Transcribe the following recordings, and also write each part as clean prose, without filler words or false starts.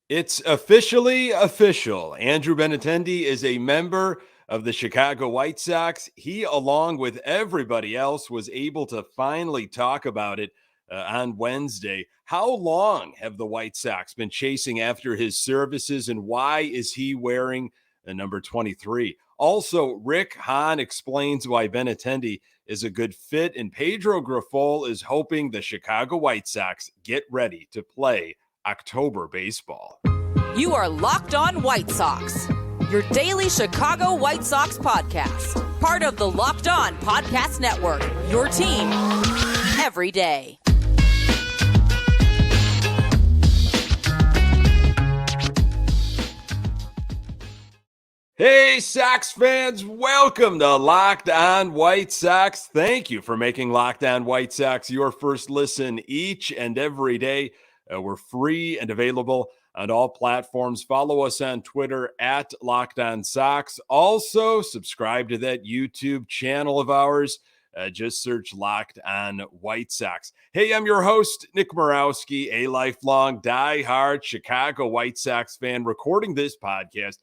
It's officially official. Andrew Benintendi is a member of the Chicago White Sox. He, along with everybody else, was able to finally talk about it on Wednesday. How long have the White Sox been chasing after his services, and why is he wearing the number 23? Also, Rick Hahn explains why Benintendi is a good fit, and Pedro Grifol is hoping the Chicago White Sox get ready to play October baseball. You are Locked On White Sox, your daily Chicago White Sox podcast. Part of the Locked On Podcast Network, your team every day. Hey, Sox fans, welcome to Locked On White Sox. Thank you for making Locked On White Sox your first listen each and every day. We're free and available on all platforms. Follow us on Twitter at Locked On Sox. Also, subscribe to that YouTube channel of ours. Just search Locked On White Sox. Hey, I'm your host, Nick Morawski, a lifelong diehard Chicago White Sox fan, recording this podcast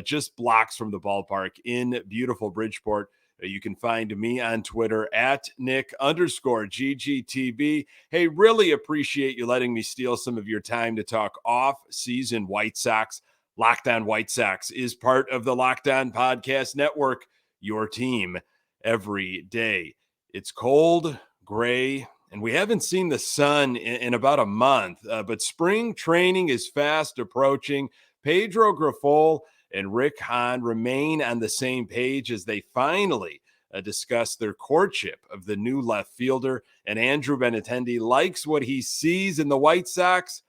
just blocks from the ballpark in beautiful Bridgeport. You can find me on Twitter at Nick_GGTB. Hey, really appreciate you letting me steal some of your time to talk off-season White Sox. Locked On White Sox is part of the Locked On Podcast Network, your team every day. It's cold, gray, and we haven't seen the sun in about a month, but spring training is fast approaching. Pedro Grifol and Rick Hahn remain on the same page as they finally discuss their courtship of the new left fielder. And Andrew Benintendi likes what he sees in the White Sox,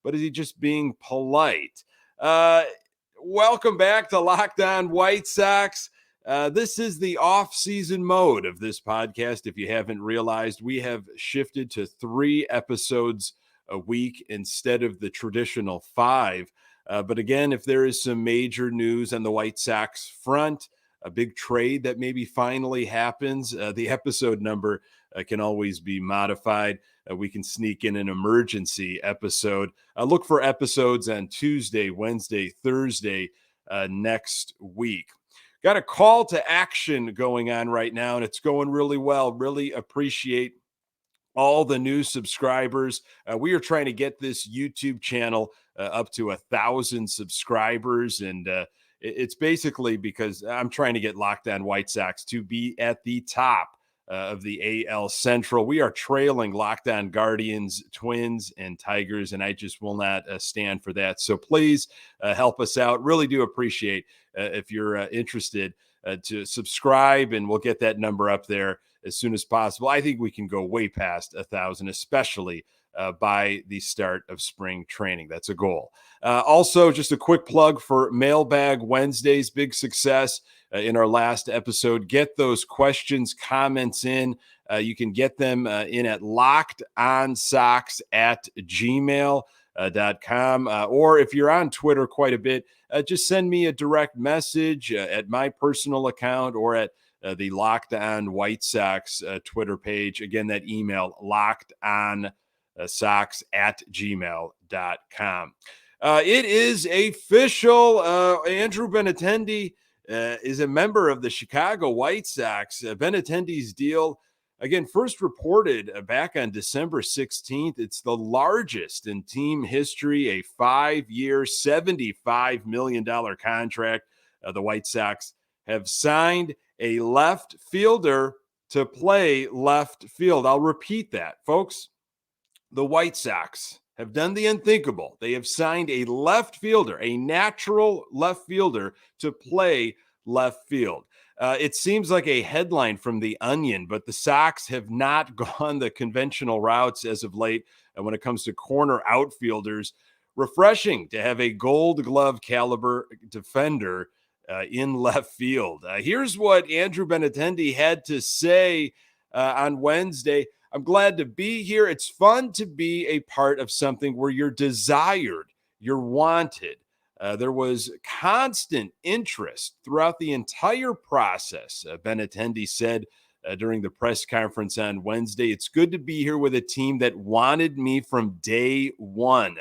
but is he just being polite? Welcome back to Locked On White Sox. This is the off-season mode of this podcast. If you haven't realized, we have shifted to 3 episodes a week instead of the traditional 5. But again, if there is some major news on the White Sox front, a big trade that maybe finally happens, the episode number can always be modified. We can sneak in an emergency episode. Look for episodes on Tuesday, Wednesday, Thursday next week. Got a call to action going on right now, and it's going really well. Really appreciate all the new subscribers. We are trying to get this YouTube channel up to 1,000 subscribers. And it's basically because I'm trying to get Locked On White Sox to be at the top of the AL Central. We are trailing Locked On Guardians, Twins, and Tigers, and I just will not stand for that. So please help us out. Really do appreciate if you're interested to subscribe, and we'll get that number up there as soon as possible. I think we can go way past 1,000, especially by the start of spring training. That's a goal. Also, just a quick plug for Mailbag Wednesdays. Big success in our last episode. Get those questions, comments in. You can get them in at lockedonsox@gmail.com. Or if you're on Twitter quite a bit, just send me a direct message at my personal account or at the Locked On White Sox Twitter page. Again, that email, lockedonsox@gmail.com. It is official. Andrew Benintendi is a member of the Chicago White Sox. Benintendi's deal, again, first reported back on December 16th. It's the largest in team history, a 5-year, $75 million contract. The White Sox have signed a left fielder to play left field. I'll repeat that, folks. The White Sox have done the unthinkable. They have signed a left fielder, a natural left fielder, to play left field. It seems like a headline from The Onion, but the Sox have not gone the conventional routes as of late when it comes to corner outfielders. Refreshing to have a Gold Glove caliber defender in left field. Here's what Andrew Benintendi had to say on Wednesday. I'm glad to be here. It's fun to be a part of something where you're desired, you're wanted. There was constant interest throughout the entire process. Benintendi said during the press conference on Wednesday, it's good to be here with a team that wanted me from day one.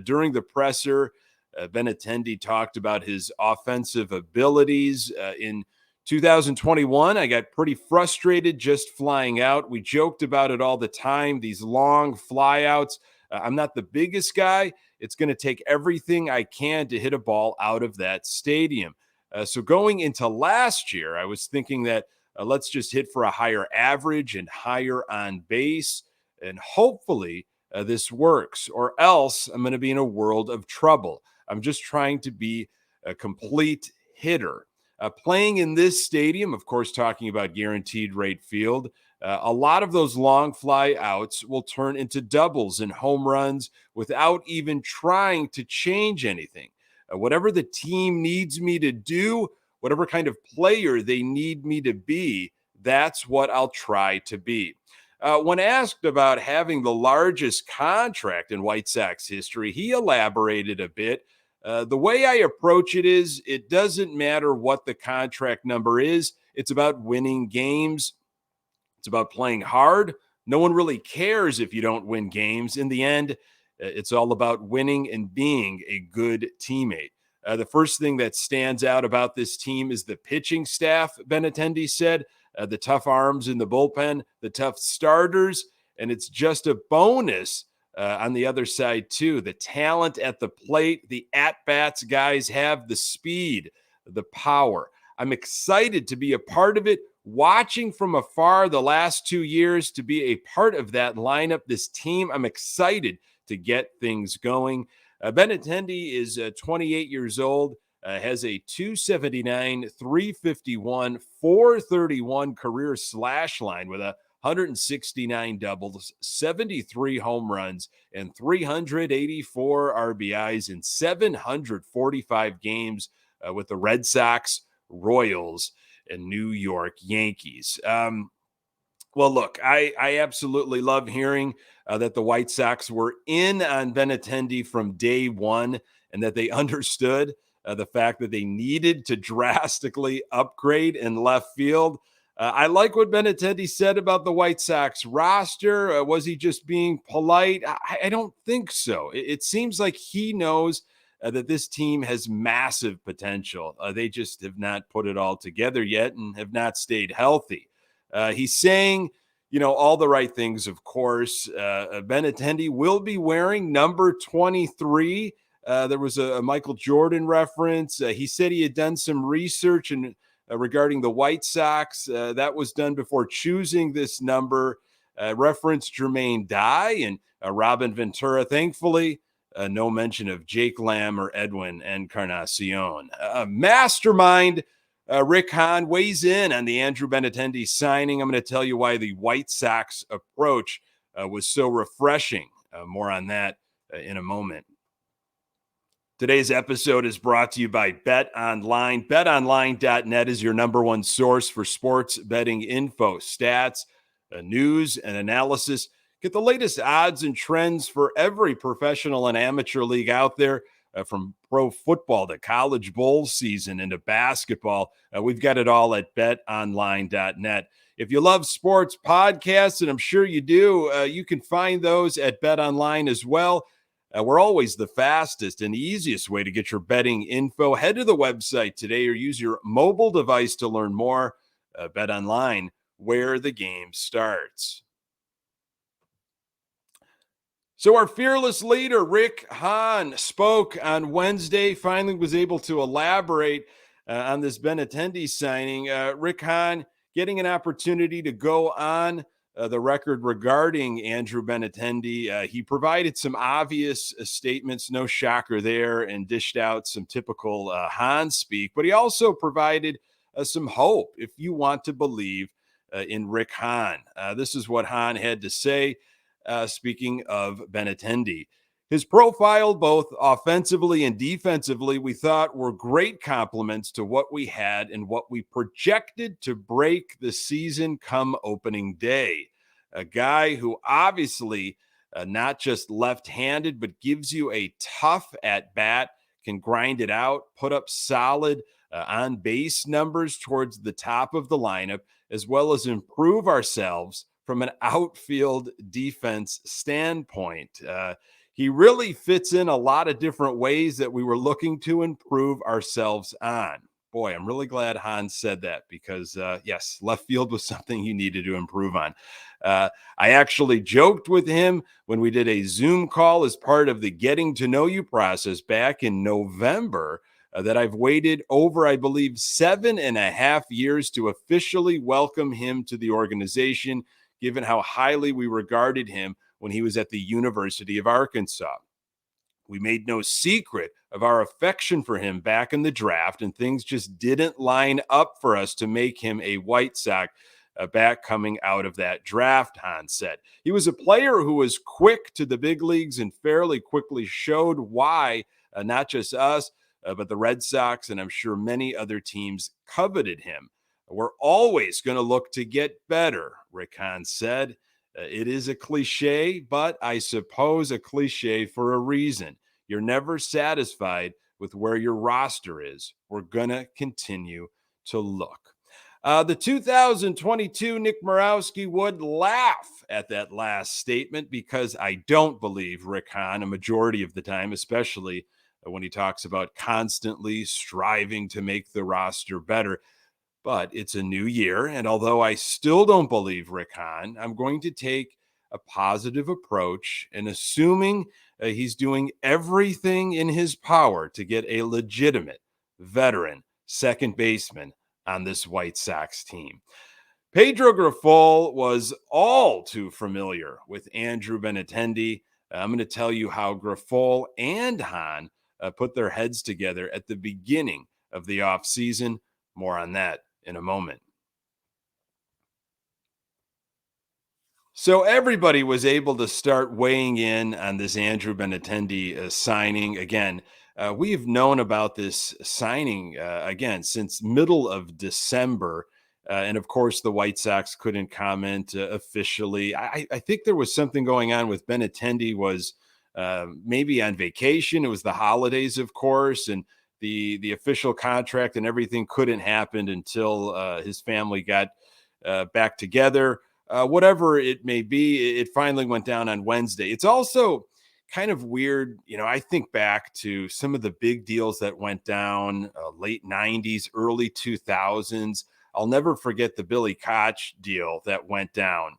During the presser, Benintendi talked about his offensive abilities. In 2021, I got pretty frustrated just flying out. We joked about it all the time, these long flyouts. I'm not the biggest guy. It's going to take everything I can to hit a ball out of that stadium. So going into last year, I was thinking that let's just hit for a higher average and higher on base. And hopefully this works, or else I'm going to be in a world of trouble. I'm just trying to be a complete hitter. Playing in this stadium, of course, talking about guaranteed rate field, a lot of those long fly outs will turn into doubles and home runs without even trying to change anything. Whatever the team needs me to do, whatever kind of player they need me to be, that's what I'll try to be. When asked about having the largest contract in White Sox history, he elaborated a bit. The way I approach it is, it doesn't matter what the contract number is. It's about winning games. It's about playing hard. No one really cares if you don't win games. In the end, it's all about winning and being a good teammate. The first thing that stands out about this team is the pitching staff, Benintendi said. The tough arms in the bullpen, the tough starters, and it's just a bonus on the other side, too. The talent at the plate, the at-bats guys have, the speed, the power. I'm excited to be a part of it. Watching from afar the last 2 years, to be a part of that lineup, this team, I'm excited to get things going. Benintendi is 28 years old. Has a 279, 351, 431 career slash line with 169 doubles, 73 home runs, and 384 RBIs in 745 games with the Red Sox, Royals, and New York Yankees. Well, look, I absolutely love hearing that the White Sox were in on Benintendi from day one and that they understood the fact that they needed to drastically upgrade in left field. I like what Benintendi said about the White Sox roster. Was he just being polite? I don't think so. It seems like he knows that this team has massive potential. They just have not put it all together yet and have not stayed healthy. He's saying, all the right things, of course. Benintendi will be wearing number 23. There was a Michael Jordan reference. He said he had done some research regarding the White Sox. That was done before choosing this number. Referenced Jermaine Dye and Robin Ventura. Thankfully, no mention of Jake Lamb or Edwin Encarnacion. Mastermind Rick Hahn weighs in on the Andrew Benintendi signing. I'm going to tell you why the White Sox approach was so refreshing. More on that in a moment. Today's episode is brought to you by Bet Online. BetOnline.net is your number one source for sports betting info, stats, news, and analysis. Get the latest odds and trends for every professional and amateur league out there, from pro football to college bowl season into basketball. We've got it all at BetOnline.net. If you love sports podcasts, and I'm sure you do, you can find those at BetOnline as well. We're always the fastest and easiest way to get your betting info. Head to the website today or use your mobile device to learn more. Bet Online, where the game starts. So our fearless leader, Rick Hahn, spoke on Wednesday, finally was able to elaborate on this Benintendi signing. Rick Hahn getting an opportunity to go on the record regarding Andrew Benintendi. He provided some obvious statements, no shocker there, and dished out some typical Hahn speak, but he also provided some hope if you want to believe in Rick Hahn. This is what Hahn had to say, speaking of Benintendi. His profile, both offensively and defensively, we thought were great compliments to what we had and what we projected to break the season come opening day. A guy who obviously not just left-handed, but gives you a tough at-bat, can grind it out, put up solid on-base numbers towards the top of the lineup, as well as improve ourselves from an outfield defense standpoint. He really fits in a lot of different ways that we were looking to improve ourselves on. Boy, I'm really glad Hahn said that because, yes, left field was something he needed to improve on. I actually joked with him when we did a Zoom call as part of the getting to know you process back in November that I've waited over, I believe, 7.5 years to officially welcome him to the organization, given how highly we regarded him when he was at the University of Arkansas. We made no secret of our affection for him back in the draft, and things just didn't line up for us to make him a White Sox back coming out of that draft, Hahn said. He was a player who was quick to the big leagues and fairly quickly showed why not just us, but the Red Sox, and I'm sure many other teams coveted him. We're always going to look to get better, Rick Hahn said. It is a cliche, but I suppose a cliche for a reason. You're never satisfied with where your roster is. We're going to continue to look. The 2022 Nick Morawski would laugh at that last statement because I don't believe Rick Hahn a majority of the time, especially when he talks about constantly striving to make the roster better. But it's a new year, and although I still don't believe Rick Hahn, I'm going to take a positive approach and assuming he's doing everything in his power to get a legitimate veteran second baseman on this White Sox team. Pedro Grifol was all too familiar with Andrew Benintendi. I'm going to tell you how Grifol and Hahn put their heads together at the beginning of the offseason. More on that in a moment. So everybody was able to start weighing in on this Andrew Benintendi signing. Again, we've known about this signing, again, since middle of December. And of course, the White Sox couldn't comment officially. I think there was something going on with Benintendi was maybe on vacation. It was the holidays, of course, and the official contract and everything couldn't happen until his family got back together. Whatever it may be, it finally went down on Wednesday. It's also kind of weird. I think back to some of the big deals that went down late 90s, early 2000s. I'll never forget the Billy Koch deal that went down.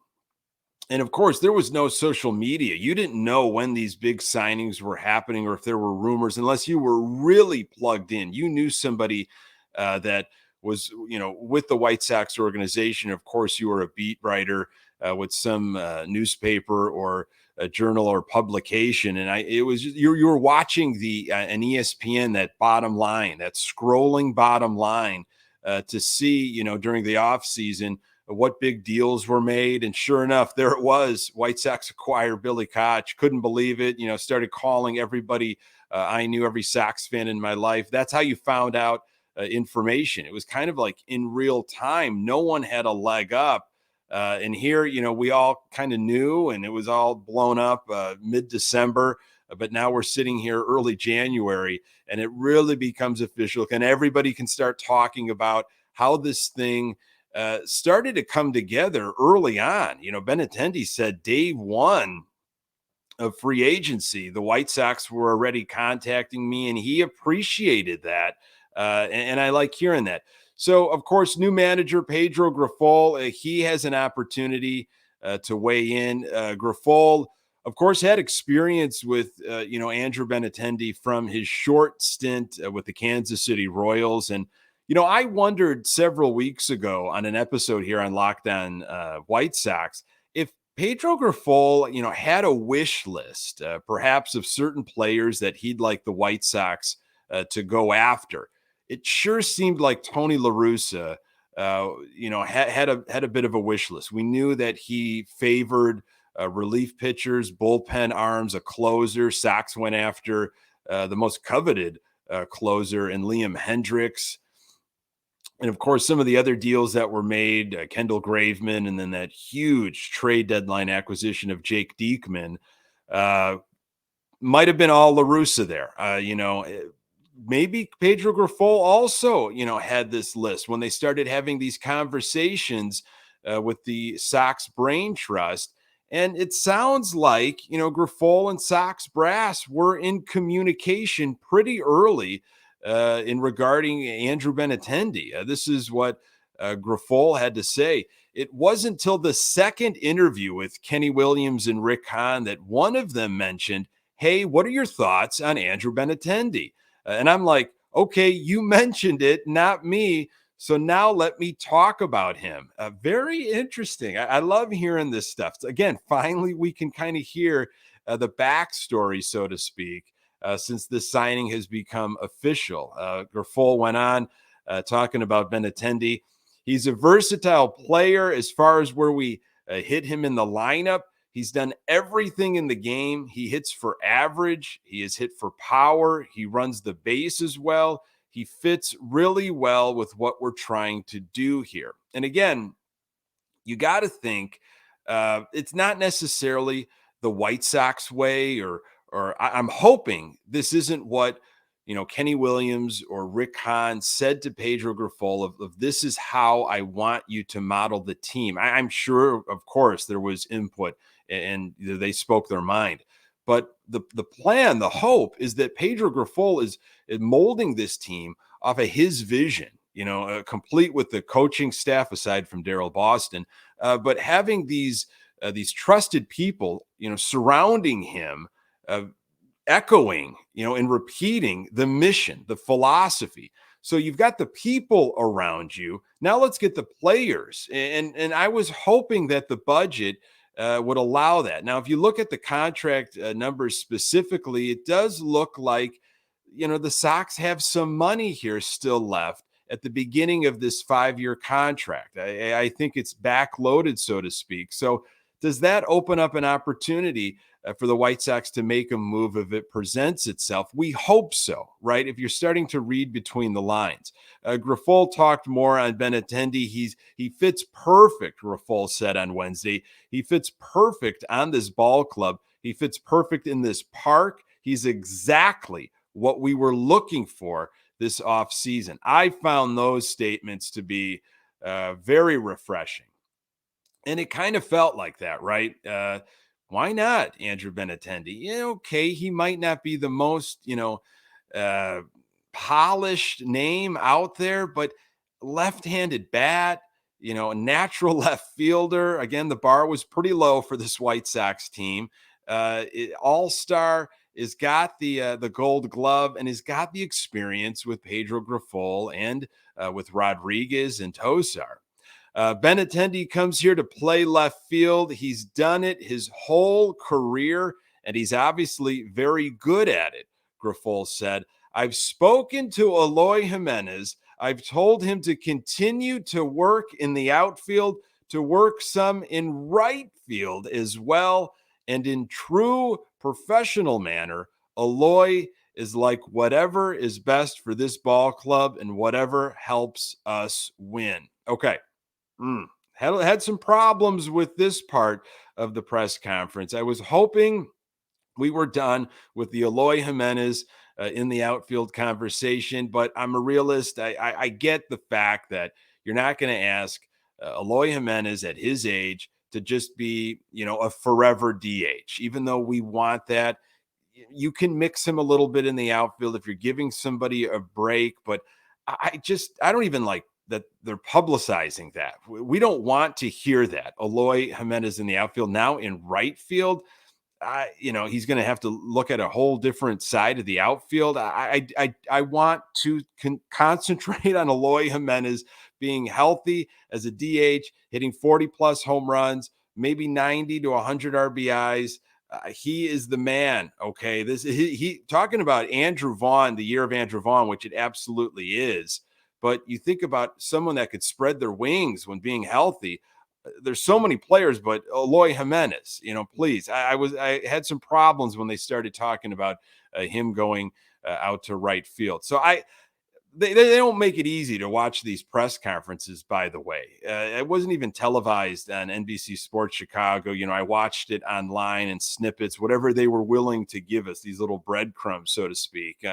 And of course, there was no social media. You didn't know when these big signings were happening or if there were rumors, unless you were really plugged in. You knew somebody that was, with the White Sox organization. Of course, you were a beat writer with some newspaper or a journal or publication. And it was just, you were watching an ESPN, that bottom line, that scrolling bottom line to see, during the off season, what big deals were made. And sure enough, there it was. White Sox acquire Billy Koch. Couldn't believe it. Started calling everybody I knew, every Sox fan in my life. That's how you found out information. It was kind of like in real time. No one had a leg up. And here, we all kind of knew, and it was all blown up mid-December. But now we're sitting here early January, and it really becomes official. And everybody can start talking about how this thing started to come together early on. Benintendi said day one of free agency, the White Sox were already contacting me, and he appreciated that. And I like hearing that. So, of course, new manager Pedro Grifol, he has an opportunity to weigh in. Grifol, of course, had experience with, Andrew Benintendi from his short stint with the Kansas City Royals. And, I wondered several weeks ago on an episode here on Locked On White Sox, if Pedro Grifol, had a wish list, perhaps of certain players that he'd like the White Sox to go after. It sure seemed like Tony La Russa, had a bit of a wish list. We knew that he favored relief pitchers, bullpen arms, a closer. Sox went after the most coveted closer in Liam Hendricks. And of course, some of the other deals that were made, Kendall Graveman, and then that huge trade deadline acquisition of Jake Diekman, might have been all La Russa there. Maybe Pedro Grifol also, had this list when they started having these conversations with the Sox Brain Trust. And it sounds like, Grifol and Sox brass were in communication pretty early in regarding Andrew Benintendi. This is what Grifol had to say. It wasn't until the second interview with Kenny Williams and Rick Hahn that one of them mentioned, hey, what are your thoughts on Andrew Benintendi? And I'm like, okay, you mentioned it, not me. So now let me talk about him. Very interesting. I love hearing this stuff. Again, finally, we can kind of hear the backstory, so to speak, since this signing has become official. Grifol went on talking about Benintendi. He's a versatile player as far as where we hit him in the lineup. He's done everything in the game. He hits for average. He is hit for power. He runs the bases well. He fits really well with what we're trying to do here. And again, you got to think it's not necessarily the White Sox way, or I'm hoping this isn't what Kenny Williams or Rick Hahn said to Pedro Grifol of this is how I want you to model the team. I'm sure, of course, there was input and they spoke their mind. But the plan, the hope is that Pedro Grifol is molding this team off of his vision, complete with the coaching staff aside from Daryl Boston, but having these trusted people, surrounding him, echoing, and repeating the mission, the philosophy. So you've got the people around you. Now let's get the players. And I was hoping that the budget would allow that. Now, if you look at the contract numbers specifically, it does look like, the Sox have some money here still left at the beginning of this 5-year contract. I think it's backloaded, so to speak. So does that open up an opportunity for the White Sox to make a move if it presents itself? We hope so, right? If you're starting to read between the lines. Grifol talked more on Benintendi. He fits perfect, Grifol said on Wednesday. He fits perfect on this ball club. He fits perfect in this park. He's exactly what we were looking for this offseason. I found those statements to be very refreshing. And it kind of felt like that, right? Why not Andrew Benintendi? Okay, he might not be the most, polished name out there, but left-handed bat, a natural left fielder. Again, the bar was pretty low for this White Sox team. All-star, has got the Gold Glove, and has got the experience with Pedro Grifol and with Rodriguez and Tosar. Benintendi comes here to play left field. He's done it his whole career, and he's obviously very good at it, Grifol said. I've spoken to Eloy Jimenez. I've told him to continue to work in the outfield, to work some in right field as well. And in true professional manner, Eloy is like whatever is best for this ball club and whatever helps us win. Okay. Had some problems with this part of the press conference. I was hoping we were done with the Eloy Jimenez in the outfield conversation, but I'm a realist. I get the fact that you're not going to ask Eloy Jimenez at his age to just be, a forever DH, even though we want that. You can mix him a little bit in the outfield if you're giving somebody a break, but I don't even like that they're publicizing that. We don't want to hear that. Eloy Jimenez in the outfield, now in right field. He's going to have to look at a whole different side of the outfield. I want to concentrate on Eloy Jimenez being healthy as a DH, hitting 40 plus home runs, maybe 90 to 100 RBIs. He is the man. Okay. He talking about Andrew Vaughn, the year of Andrew Vaughn, which it absolutely is. But you think about someone that could spread their wings when being healthy. There's so many players, but Eloy Jimenez, please. I had some problems when they started talking about him going out to right field. So they don't make it easy to watch these press conferences, by the way. It wasn't even televised on NBC Sports Chicago. I watched it online and snippets, whatever they were willing to give us, these little breadcrumbs, so to speak.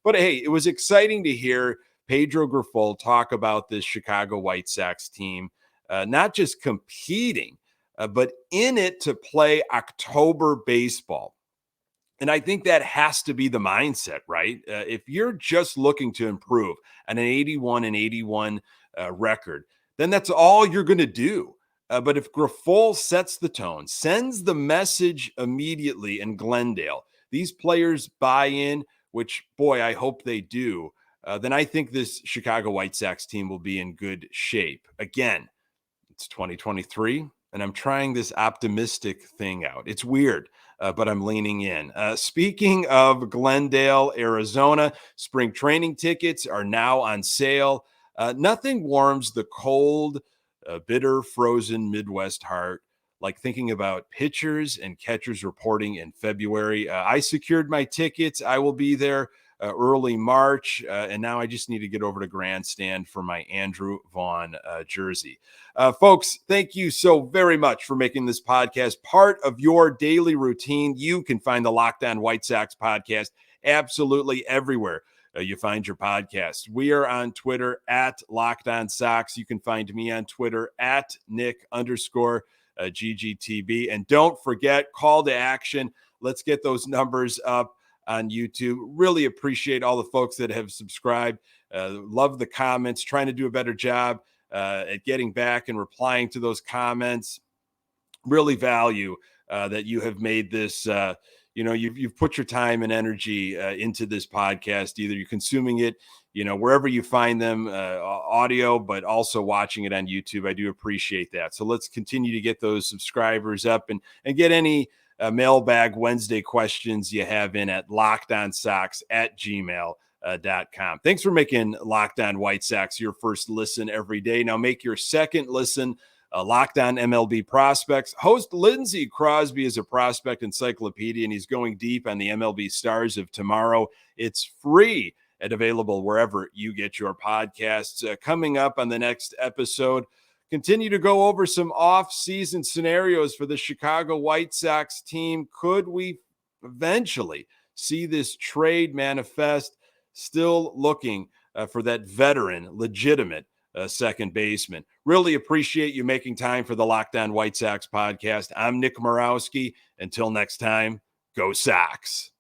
But hey, it was exciting to hear Pedro Grifol talk about this Chicago White Sox team, not just competing, but in it to play October baseball. And I think that has to be the mindset, right? If you're just looking to improve on an 81 record, then that's all you're going to do. But if Grifol sets the tone, sends the message immediately in Glendale, these players buy in, which, boy, I hope they do, then I think this Chicago White Sox team will be in good shape. Again, it's 2023, and I'm trying this optimistic thing out. It's weird, but I'm leaning in. Speaking of Glendale, Arizona, spring training tickets are now on sale. Nothing warms the cold, bitter, frozen Midwest heart like thinking about pitchers and catchers reporting in February. I secured my tickets. I will be there early March, and now I just need to get over to Grandstand for my Andrew Vaughn jersey. Folks, thank you so very much for making this podcast part of your daily routine. You can find the Locked On White Sox podcast absolutely everywhere you find your podcast. We are on Twitter at Locked On Sox. You can find me on Twitter at Nick_GGTB. And don't forget, call to action. Let's get those numbers up on YouTube. Really appreciate all the folks that have subscribed. Love the comments, trying to do a better job at getting back and replying to those comments. Really value that you have made this, you've put your time and energy into this podcast. Either you're consuming it, wherever you find them, audio, but also watching it on YouTube. I do appreciate that. So let's continue to get those subscribers up and get any mailbag Wednesday questions you have in at lockedonsox@gmail.com. Thanks for making Locked On White Sox your first listen every day. Now make your second listen Locked On MLB Prospects. Host Lindsey Crosby is a prospect encyclopedia, and he's going deep on the MLB stars of tomorrow. It's free and available wherever you get your podcasts. Coming up on the next episode, continue to go over some off-season scenarios for the Chicago White Sox team. Could we eventually see this trade manifest? Still looking for that veteran, legitimate second baseman. Really appreciate you making time for the Locked On White Sox podcast. I'm Nick Morawski. Until next time, go Sox.